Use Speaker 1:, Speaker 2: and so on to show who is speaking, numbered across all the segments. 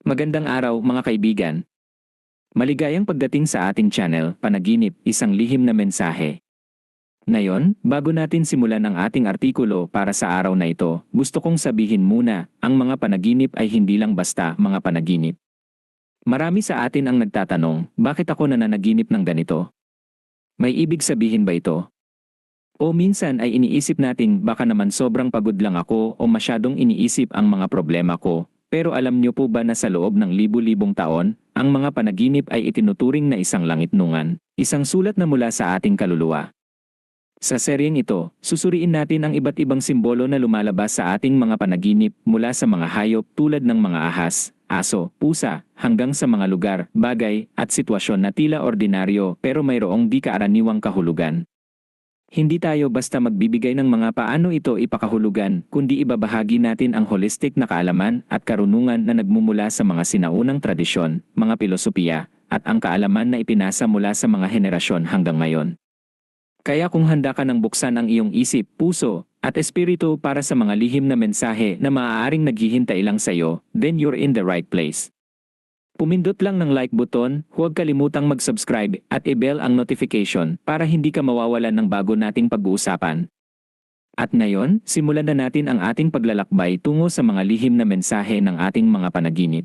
Speaker 1: Magandang araw mga kaibigan. Maligayang pagdating sa ating channel, Panaginip, isang lihim na mensahe. Ngayon, bago natin simulan ang ating artikulo para sa araw na ito, gusto kong sabihin muna, ang mga panaginip ay hindi lang basta mga panaginip. Marami sa atin ang nagtatanong, bakit ako nananaginip ng ganito? May ibig sabihin ba ito? O minsan ay iniisip natin baka naman sobrang pagod lang ako o masyadong iniisip ang mga problema ko. Pero alam niyo po ba na sa loob ng libu-libong taon, ang mga panaginip ay itinuturing na isang langit-nungan, isang sulat na mula sa ating kaluluwa. Sa seryeng ito, susuriin natin ang iba't ibang simbolo na lumalabas sa ating mga panaginip mula sa mga hayop tulad ng mga ahas, aso, pusa, hanggang sa mga lugar, bagay, at sitwasyon na tila ordinaryo pero mayroong di kaaraniwang kahulugan. Hindi tayo basta magbibigay ng mga paano ito ipakahulugan, kundi ibabahagi natin ang holistic na kaalaman at karunungan na nagmumula sa mga sinaunang tradisyon, mga pilosopiya, at ang kaalaman na ipinasa mula sa mga henerasyon hanggang ngayon. Kaya kung handa ka ng buksan ang iyong isip, puso, at espiritu para sa mga lihim na mensahe na maaaring naghihintay lang sa iyo, then you're in the right place. Pumindot lang ng like button, huwag kalimutang mag-subscribe at i-bell ang notification para hindi ka mawawalan ng bago nating pag-uusapan. At ngayon, simulan na natin ang ating paglalakbay tungo sa mga lihim na mensahe ng ating mga panaginip.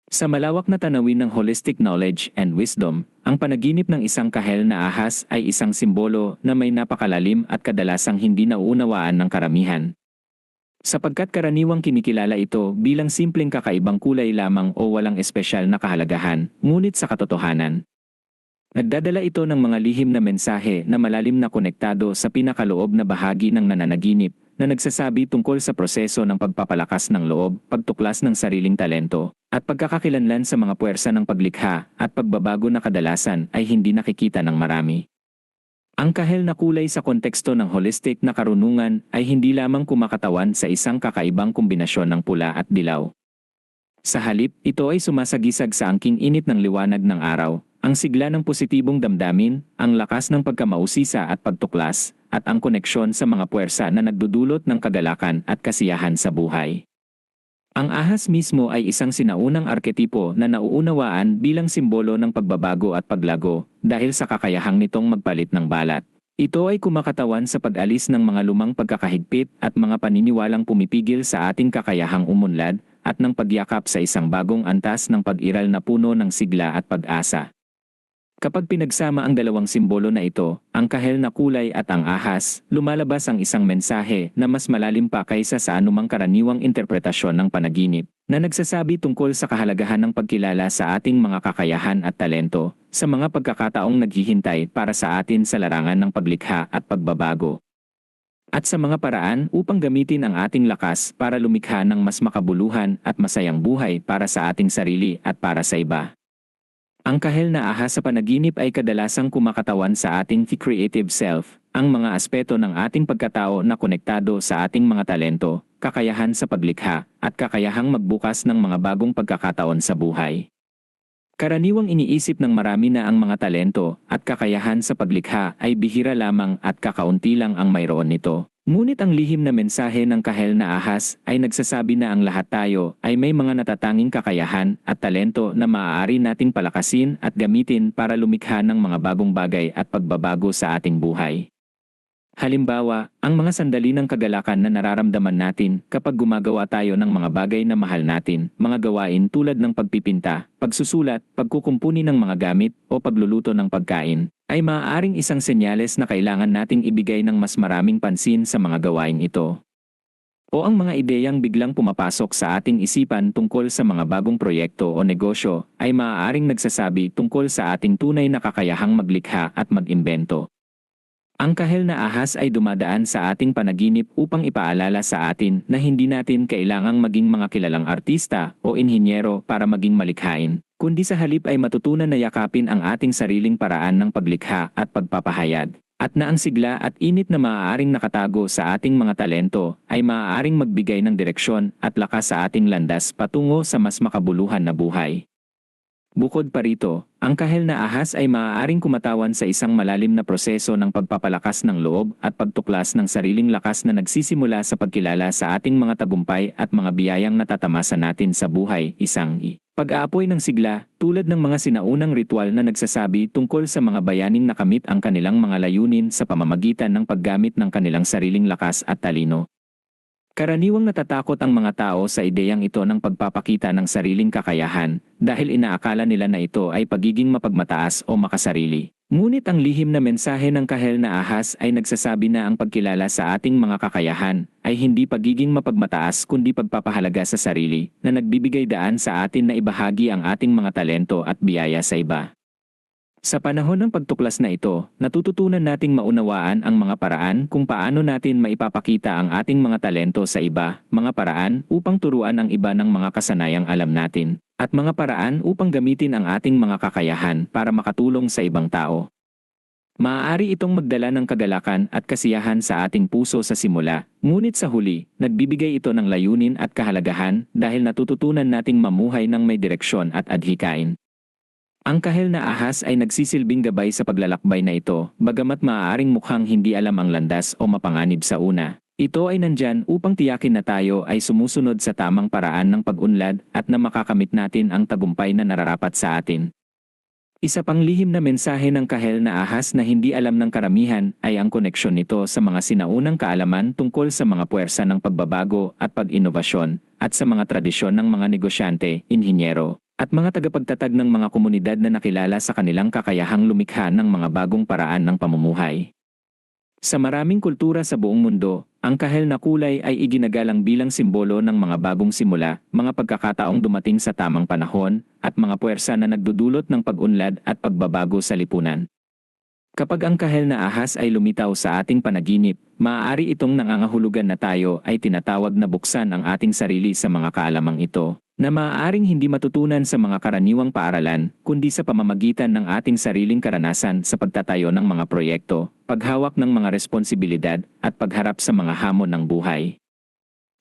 Speaker 1: Sa malawak na tanawin ng holistic knowledge and wisdom, ang panaginip ng isang kahel na ahas ay isang simbolo na may napakalalim at kadalasang hindi nauunawaan ng karamihan. Sapagkat karaniwang kinikilala ito bilang simpleng kakaibang kulay lamang o walang espesyal na kahalagahan, ngunit sa katotohanan, nagdadala ito ng mga lihim na mensahe na malalim na konektado sa pinakaloob na bahagi ng nananaginip na nagsasabi tungkol sa proseso ng pagpapalakas ng loob, pagtuklas ng sariling talento, at pagkakakilanlan sa mga puwersa ng paglikha at pagbabago na kadalasan ay hindi nakikita ng marami. Ang kahel na kulay sa konteksto ng holistic na karunungan ay hindi lamang kumakatawan sa isang kakaibang kombinasyon ng pula at dilaw. Sa halip, ito ay sumasagisag sa angking init ng liwanag ng araw, ang sigla ng positibong damdamin, ang lakas ng pagkamausisa at pagtuklas, at ang koneksyon sa mga puwersa na nagdudulot ng kagalakan at kasiyahan sa buhay. Ang ahas mismo ay isang sinaunang arketipo na nauunawaan bilang simbolo ng pagbabago at paglago dahil sa kakayahang nitong magpalit ng balat. Ito ay kumakatawan sa pag-alis ng mga lumang pagkakahigpit at mga paniniwalang pumipigil sa ating kakayahang umunlad at ng pagyakap sa isang bagong antas ng pag-iral na puno ng sigla at pag-asa. Kapag pinagsama ang dalawang simbolo na ito, ang kahel na kulay at ang ahas, lumalabas ang isang mensahe na mas malalim pa kaysa sa anumang karaniwang interpretasyon ng panaginip, na nagsasabi tungkol sa kahalagahan ng pagkilala sa ating mga kakayahan at talento, sa mga pagkakataong naghihintay para sa atin sa larangan ng paglikha at pagbabago. At sa mga paraan upang gamitin ang ating lakas para lumikha ng mas makabuluhan at masayang buhay para sa ating sarili at para sa iba. Ang kahel na ahas sa panaginip ay kadalasang kumakatawan sa ating creative self, ang mga aspeto ng ating pagkatao na konektado sa ating mga talento, kakayahan sa paglikha, at kakayahang magbukas ng mga bagong pagkakataon sa buhay. Karaniwang iniisip ng marami na ang mga talento at kakayahan sa paglikha ay bihira lamang at kakaunti lang ang mayroon nito. Ngunit ang lihim na mensahe ng kahel na ahas ay nagsasabi na ang lahat tayo ay may mga natatanging kakayahan at talento na maaari nating palakasin at gamitin para lumikha ng mga bagong bagay at pagbabago sa ating buhay. Halimbawa, ang mga sandali ng kagalakan na nararamdaman natin kapag gumagawa tayo ng mga bagay na mahal natin, mga gawain tulad ng pagpipinta, pagsusulat, pagkukumpuni ng mga gamit, o pagluluto ng pagkain, ay maaaring isang senyales na kailangan nating ibigay ng mas maraming pansin sa mga gawain ito. O ang mga ideyang biglang pumapasok sa ating isipan tungkol sa mga bagong proyekto o negosyo ay maaaring nagsasabi tungkol sa ating tunay na kakayahang maglikha at mag-imbento. Ang kahel na ahas ay dumadaan sa ating panaginip upang ipaalala sa atin na hindi natin kailangang maging mga kilalang artista o inhinyero para maging malikhain, kundi sa halip ay matutunan na yakapin ang ating sariling paraan ng paglikha at pagpapahayag, at na ang sigla at init na maaaring nakatago sa ating mga talento ay maaaring magbigay ng direksyon at lakas sa ating landas patungo sa mas makabuluhan na buhay. Bukod pa rito, ang kahel na ahas ay maaaring kumatawan sa isang malalim na proseso ng pagpapalakas ng loob at pagtuklas ng sariling lakas na nagsisimula sa pagkilala sa ating mga tagumpay at mga biyayang natatamasa natin sa buhay. Pag-aapoy ng sigla, tulad ng mga sinaunang ritual na nagsasabi tungkol sa mga bayaning nakamit ang kanilang mga layunin sa pamamagitan ng paggamit ng kanilang sariling lakas at talino. Karaniwang natatakot ang mga tao sa ideyang ito ng pagpapakita ng sariling kakayahan dahil inaakala nila na ito ay pagiging mapagmataas o makasarili. Ngunit ang lihim na mensahe ng kahel na ahas ay nagsasabi na ang pagkilala sa ating mga kakayahan ay hindi pagiging mapagmataas kundi pagpapahalaga sa sarili na nagbibigay daan sa atin na ibahagi ang ating mga talento at biyaya sa iba. Sa panahon ng pagtuklas na ito, natututunan nating maunawaan ang mga paraan kung paano natin maipapakita ang ating mga talento sa iba, mga paraan upang turuan ang iba ng mga kasanayang alam natin, at mga paraan upang gamitin ang ating mga kakayahan para makatulong sa ibang tao. Maaari itong magdala ng kagalakan at kasiyahan sa ating puso sa simula, ngunit sa huli, nagbibigay ito ng layunin at kahalagahan dahil natututunan nating mamuhay ng may direksyon at adhikain. Ang kahel na ahas ay nagsisilbing gabay sa paglalakbay na ito, bagamat maaaring mukhang hindi alam ang landas o mapanganib sa una. Ito ay nandyan upang tiyakin na tayo ay sumusunod sa tamang paraan ng pag-unlad at na makakamit natin ang tagumpay na nararapat sa atin. Isa pang lihim na mensahe ng kahel na ahas na hindi alam ng karamihan ay ang koneksyon nito sa mga sinaunang kaalaman tungkol sa mga puwersa ng pagbabago at pag-inobasyon at sa mga tradisyon ng mga negosyante, inhinyero, at mga tagapagtatag ng mga komunidad na nakilala sa kanilang kakayahang lumikha ng mga bagong paraan ng pamumuhay. Sa maraming kultura sa buong mundo, ang kahel na kulay ay iginagalang bilang simbolo ng mga bagong simula, mga pagkakataong dumating sa tamang panahon, at mga puwersa na nagdudulot ng pag-unlad at pagbabago sa lipunan. Kapag ang kahel na ahas ay lumitaw sa ating panaginip, maaari itong nangangahulugan na tayo ay tinatawag na buksan ang ating sarili sa mga kaalamang ito, na maaaring hindi matutunan sa mga karaniwang paaralan, kundi sa pamamagitan ng ating sariling karanasan sa pagtatayo ng mga proyekto, paghawak ng mga responsibilidad, at pagharap sa mga hamon ng buhay.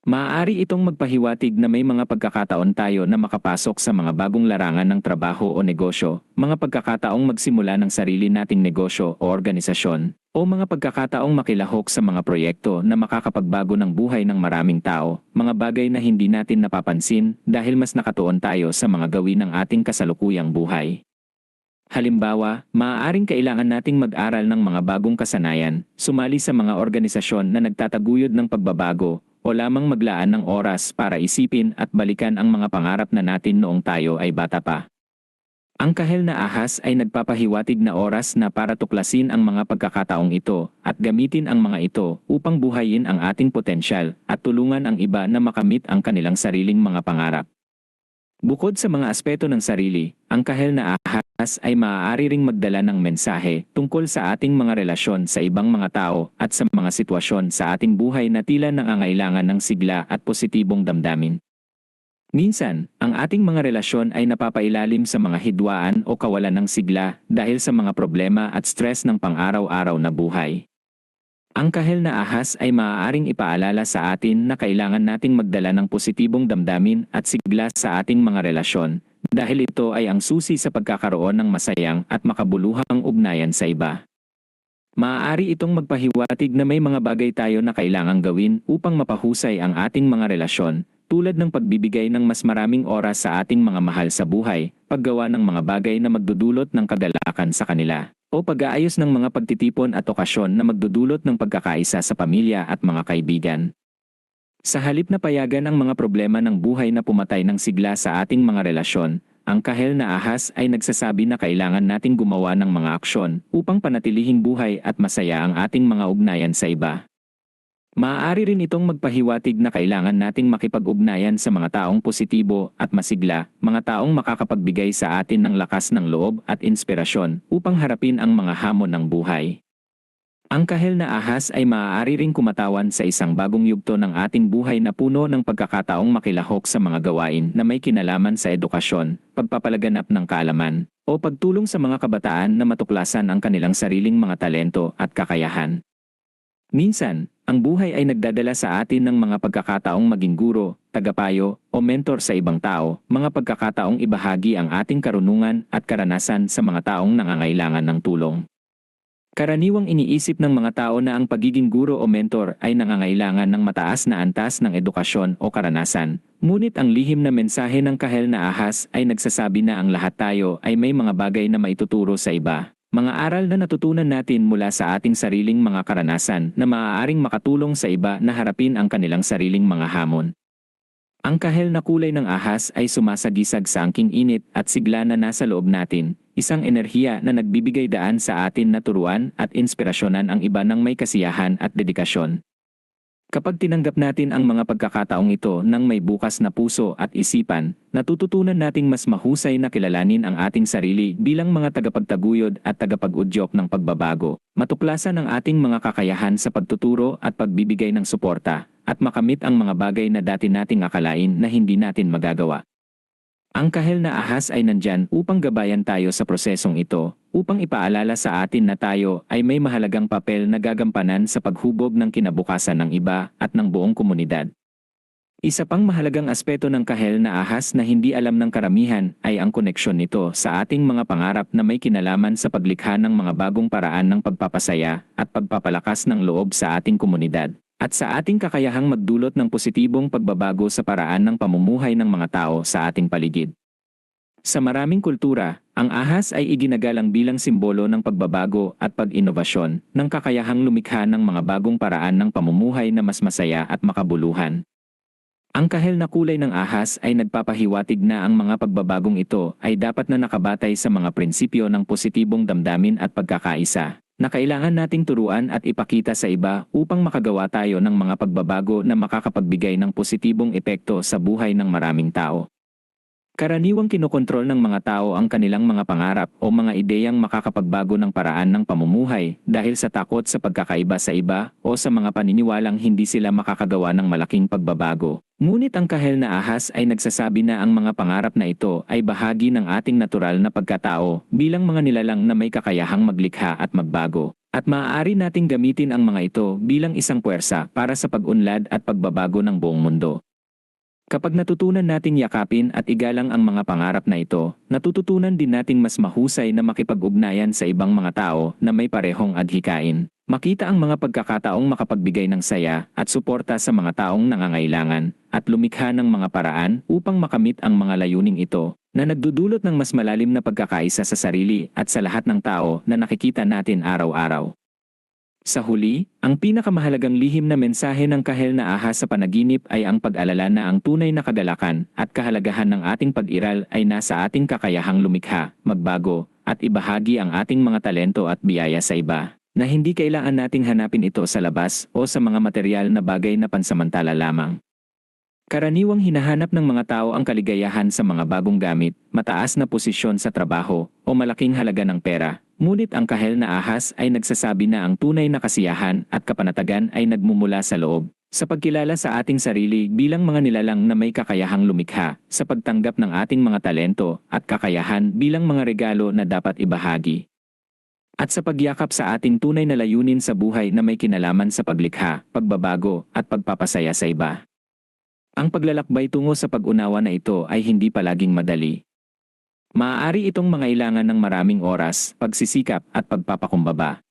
Speaker 1: Maaari itong magpahiwatig na may mga pagkakataon tayo na makapasok sa mga bagong larangan ng trabaho o negosyo, mga pagkakataong magsimula ng sarili nating negosyo o organisasyon, o mga pagkakataong makilahok sa mga proyekto na makakapagbago ng buhay ng maraming tao, mga bagay na hindi natin napapansin dahil mas nakatuon tayo sa mga gawin ng ating kasalukuyang buhay. Halimbawa, maaaring kailangan nating mag-aral ng mga bagong kasanayan, sumali sa mga organisasyon na nagtataguyod ng pagbabago, o lamang maglaan ng oras para isipin at balikan ang mga pangarap na natin noong tayo ay bata pa. Ang kahel na ahas ay nagpapahiwatig na oras na para tuklasin ang mga pagkakataong ito at gamitin ang mga ito upang buhayin ang ating potensyal at tulungan ang iba na makamit ang kanilang sariling mga pangarap. Bukod sa mga aspeto ng sarili, ang kahel na ahas ay maaari ring magdala ng mensahe tungkol sa ating mga relasyon sa ibang mga tao at sa mga sitwasyon sa ating buhay na tila nangangailangan ng sigla at positibong damdamin. Minsan, ang ating mga relasyon ay napapailalim sa mga hidwaan o kawalan ng sigla dahil sa mga problema at stress ng pang-araw-araw na buhay. Ang kahel na ahas ay maaaring ipaalala sa atin na kailangan nating magdala ng positibong damdamin at sigla sa ating mga relasyon, dahil ito ay ang susi sa pagkakaroon ng masayang at makabuluhang ugnayan sa iba. Maaari itong magpahiwatig na may mga bagay tayo na kailangang gawin upang mapahusay ang ating mga relasyon, tulad ng pagbibigay ng mas maraming oras sa ating mga mahal sa buhay, paggawa ng mga bagay na magdudulot ng kagalakan sa kanila, o pag-aayos ng mga pagtitipon at okasyon na magdudulot ng pagkakaisa sa pamilya at mga kaibigan. Sa halip na payagan ang mga problema ng buhay na pumatay ng sigla sa ating mga relasyon, ang kahel na ahas ay nagsasabi na kailangan nating gumawa ng mga aksyon upang panatilihing buhay at masaya ang ating mga ugnayan sa iba. Maaari rin itong magpahiwatig na kailangan nating makipag-ugnayan sa mga taong positibo at masigla, mga taong makakapagbigay sa atin ng lakas ng loob at inspirasyon upang harapin ang mga hamon ng buhay. Ang kahel na ahas ay maaari ring kumatawan sa isang bagong yugto ng ating buhay na puno ng pagkakataong makilahok sa mga gawain na may kinalaman sa edukasyon, pagpapalaganap ng kaalaman, o pagtulong sa mga kabataan na matuklasan ang kanilang sariling mga talento at kakayahan. Minsan, Ang buhay ay nagdadala sa atin ng mga pagkakataong maging guro, tagapayo, o mentor sa ibang tao, mga pagkakataong ibahagi ang ating karunungan at karanasan sa mga taong nangangailangan ng tulong. Karaniwang iniisip ng mga tao na ang pagiging guro o mentor ay nangangailangan ng mataas na antas ng edukasyon o karanasan. Ngunit ang lihim na mensahe ng kahel na ahas ay nagsasabi na ang lahat tayo ay may mga bagay na maituturo sa iba. Mga aral na natutunan natin mula sa ating sariling mga karanasan na maaaring makatulong sa iba na harapin ang kanilang sariling mga hamon. Ang kahel na kulay ng ahas ay sumasagisag sa angking init at sigla na nasa loob natin, isang enerhiya na nagbibigay daan sa atin na turuan at inspirasyonan ang iba ng may kasiyahan at dedikasyon. Kapag tinanggap natin ang mga pagkakataong ito ng may bukas na puso at isipan, natututunan nating mas mahusay na kilalanin ang ating sarili bilang mga tagapagtaguyod at tagapag-udyok ng pagbabago, matuklasan ang ating mga kakayahan sa pagtuturo at pagbibigay ng suporta, at makamit ang mga bagay na dati nating akalain na hindi natin magagawa. Ang kahel na ahas ay nandyan upang gabayan tayo sa prosesong ito, upang ipaalala sa atin na tayo ay may mahalagang papel na gagampanan sa paghubog ng kinabukasan ng iba at ng buong komunidad. Isa pang mahalagang aspeto ng kahel na ahas na hindi alam ng karamihan ay ang koneksyon nito sa ating mga pangarap na may kinalaman sa paglikha ng mga bagong paraan ng pagpapasaya at pagpapalakas ng loob sa ating komunidad, at sa ating kakayahang magdulot ng positibong pagbabago sa paraan ng pamumuhay ng mga tao sa ating paligid. Sa maraming kultura, ang ahas ay iginagalang bilang simbolo ng pagbabago at pag-inobasyon, ng kakayahang lumikha ng mga bagong paraan ng pamumuhay na mas masaya at makabuluhan. Ang kahel na kulay ng ahas ay nagpapahiwatig na ang mga pagbabagong ito ay dapat na nakabatay sa mga prinsipyo ng positibong damdamin at pagkakaisa, na kailangan nating turuan at ipakita sa iba upang makagawa tayo ng mga pagbabago na makakapagbigay ng positibong epekto sa buhay ng maraming tao. Karaniwang kinokontrol ng mga tao ang kanilang mga pangarap o mga ideyang makakapagbago ng paraan ng pamumuhay dahil sa takot sa pagkakaiba sa iba o sa mga paniniwalang hindi sila makakagawa ng malaking pagbabago. Ngunit ang kahel na ahas ay nagsasabi na ang mga pangarap na ito ay bahagi ng ating natural na pagkatao bilang mga nilalang na may kakayahang maglikha at magbago. At maaari nating gamitin ang mga ito bilang isang puwersa para sa pag-unlad at pagbabago ng buong mundo. Kapag natutunan nating yakapin at igalang ang mga pangarap na ito, natututunan din nating mas mahusay na makipag-ugnayan sa ibang mga tao na may parehong adhikain. Makita ang mga pagkakataong makapagbigay ng saya at suporta sa mga taong nangangailangan, at lumikha ng mga paraan upang makamit ang mga layuning ito, na nagdudulot ng mas malalim na pagkakaisa sa sarili at sa lahat ng tao na nakikita natin araw-araw. Sa huli, ang pinakamahalagang lihim na mensahe ng kahel na ahas sa panaginip ay ang pag-alala na ang tunay na kagalakan at kahalagahan ng ating pag-iral ay nasa ating kakayahang lumikha, magbago, at ibahagi ang ating mga talento at biyaya sa iba, na hindi kailangan nating hanapin ito sa labas o sa mga material na bagay na pansamantala lamang. Karaniwang hinahanap ng mga tao ang kaligayahan sa mga bagong gamit, mataas na posisyon sa trabaho, o malaking halaga ng pera. Ngunit ang kahel na ahas ay nagsasabi na ang tunay na kasiyahan at kapanatagan ay nagmumula sa loob, sa pagkilala sa ating sarili bilang mga nilalang na may kakayahang lumikha, sa pagtanggap ng ating mga talento at kakayahan bilang mga regalo na dapat ibahagi, at sa pagyakap sa ating tunay na layunin sa buhay na may kinalaman sa paglikha, pagbabago, at pagpapasaya sa iba. Ang paglalakbay tungo sa pag-unawa na ito ay hindi palaging madali. Maaari itong mangailangan ng maraming oras, pagsisikap at pagpapakumbaba.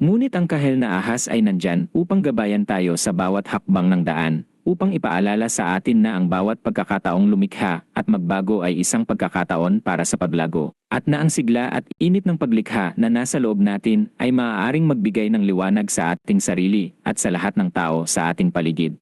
Speaker 1: Ngunit ang kahel na ahas ay nandyan upang gabayan tayo sa bawat hakbang ng daan, upang ipaalala sa atin na ang bawat pagkakataong lumikha at magbago ay isang pagkakataon para sa paglago, at na ang sigla at init ng paglikha na nasa loob natin ay maaaring magbigay ng liwanag sa ating sarili at sa lahat ng tao sa ating paligid.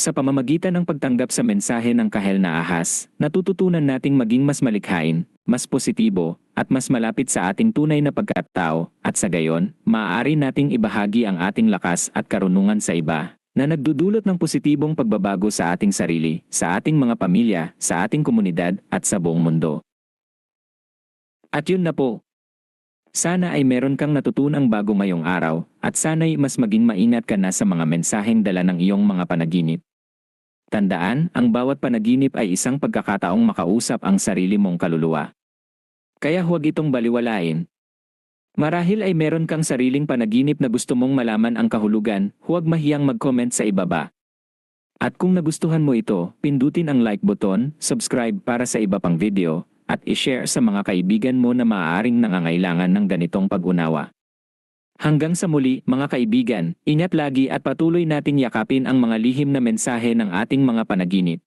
Speaker 1: Sa pamamagitan ng pagtanggap sa mensahe ng kahel na ahas, natututunan nating maging mas malikhain, mas positibo, at mas malapit sa ating tunay na pagkatao, at sa gayon, maaari nating ibahagi ang ating lakas at karunungan sa iba, na nagdudulot ng positibong pagbabago sa ating sarili, sa ating mga pamilya, sa ating komunidad, at sa buong mundo. At yun na po. Sana ay meron kang natutunang bago ngayong araw, at sana'y mas maging maingat ka na sa mga mensaheng dala ng iyong mga panaginip. Tandaan, ang bawat panaginip ay isang pagkakataong makausap ang sarili mong kaluluwa. Kaya huwag itong baliwalain. Marahil ay meron kang sariling panaginip na gusto mong malaman ang kahulugan, huwag mahiyang mag-comment sa ibaba. At kung nagustuhan mo ito, pindutin ang like button, subscribe para sa iba pang video, at i-share sa mga kaibigan mo na maaaring nangangailangan ng ganitong pag-unawa. Hanggang sa muli, mga kaibigan, ingat lagi at patuloy nating yakapin ang mga lihim na mensahe ng ating mga panaginip.